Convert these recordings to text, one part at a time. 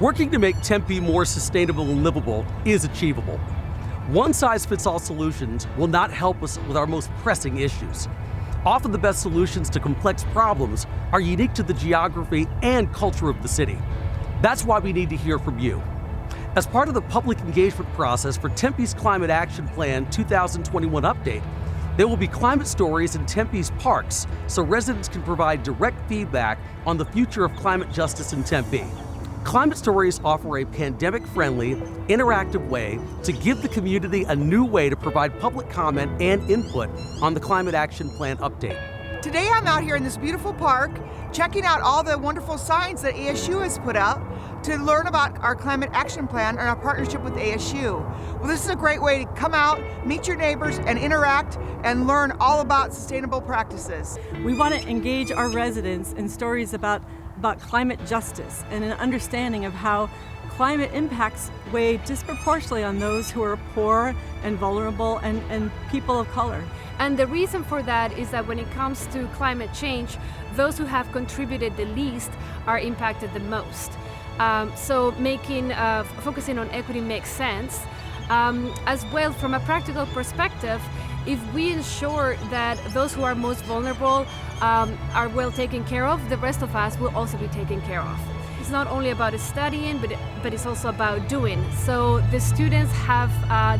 Working to make Tempe more sustainable and livable is achievable. One-size-fits-all solutions will not help us with our most pressing issues. Often the best solutions to complex problems are unique to the geography and culture of the city. That's why we need to hear from you. As part of the public engagement process for Tempe's Climate Action Plan 2021 update, there will be climate stories in Tempe's parks so residents can provide direct feedback on the future of climate justice in Tempe. Climate stories offer a pandemic-friendly, interactive way to give the community a new way to provide public comment and input on the Climate Action Plan update. Today I'm out here in this beautiful park, checking out all the wonderful signs that ASU has put up to learn about our Climate Action Plan and our partnership with ASU. Well, this is a great way to come out, meet your neighbors, and interact and learn all about sustainable practices. We want to engage our residents in stories about climate justice and an understanding of how climate impacts weigh disproportionately on those who are poor and vulnerable and people of color. And the reason for that is that when it comes to climate change, those who have contributed the least are impacted the most. So focusing on equity makes sense. As well, from a practical perspective, if we ensure that those who are most vulnerable are well taken care of, the rest of us will also be taken care of. It's not only about studying, but it's also about doing. So the students have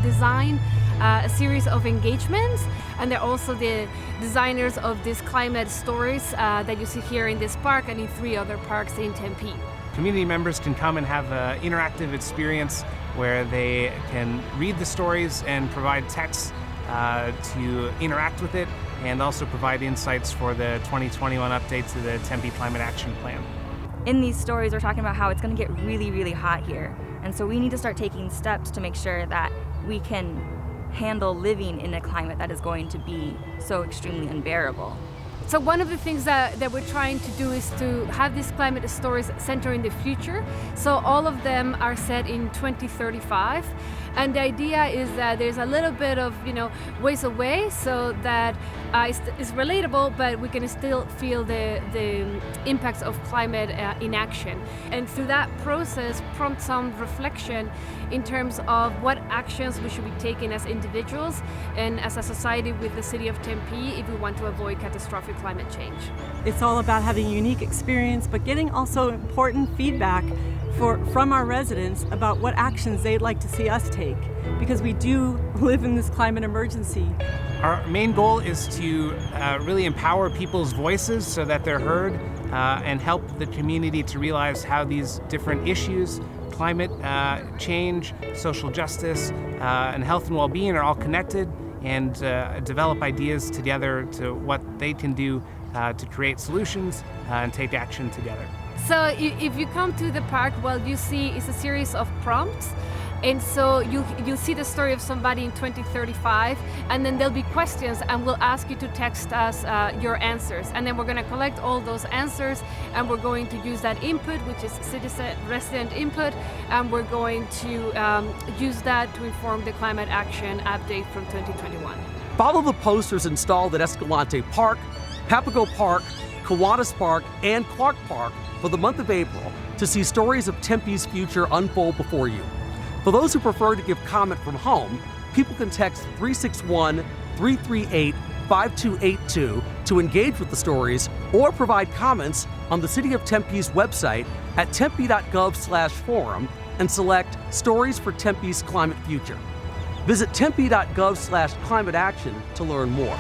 designed a series of engagements, and they're also the designers of these climate stories that you see here in this park and in 3 other parks in Tempe. Community members can come and have an interactive experience where they can read the stories and provide text to interact with it, and also provide insights for the 2021 update to the Tempe Climate Action Plan. In these stories, we're talking about how it's going to get really, really hot here. And so we need to start taking steps to make sure that we can handle living in a climate that is going to be so extremely unbearable. So one of the things that we're trying to do is to have these climate stories center in the future. So all of them are set in 2035. And the idea is that there's a little bit of, ways away so that it's relatable, but we can still feel the impacts of climate in action. And through that process, prompt some reflection in terms of what actions we should be taking as individuals and as a society with the City of Tempe if we want to avoid catastrophic climate change. It's all about having a unique experience, but getting also important feedback from our residents about what actions they'd like to see us take, because we do live in this climate emergency. Our main goal is to really empower people's voices so that they're heard and help the community to realize how these different issues, climate change, social justice, and health and well-being are all connected, and develop ideas together to what they can do to create solutions and take action together. So if you come to the park, what you see is a series of prompts. And so you'll see the story of somebody in 2035, and then there'll be questions, and we'll ask you to text us your answers. And then we're going to collect all those answers, and we're going to use that input, which is resident input, and we're going to use that to inform the climate action update from 2021. Follow the posters installed at Escalante Park, Papago Park, Kiwanis Park, and Clark Park for the month of April to see stories of Tempe's future unfold before you. For those who prefer to give comment from home, people can text 361-338-5282 to engage with the stories or provide comments on the City of Tempe's website at tempe.gov/forum and select Stories for Tempe's Climate Future. Visit tempe.gov/climate action to learn more.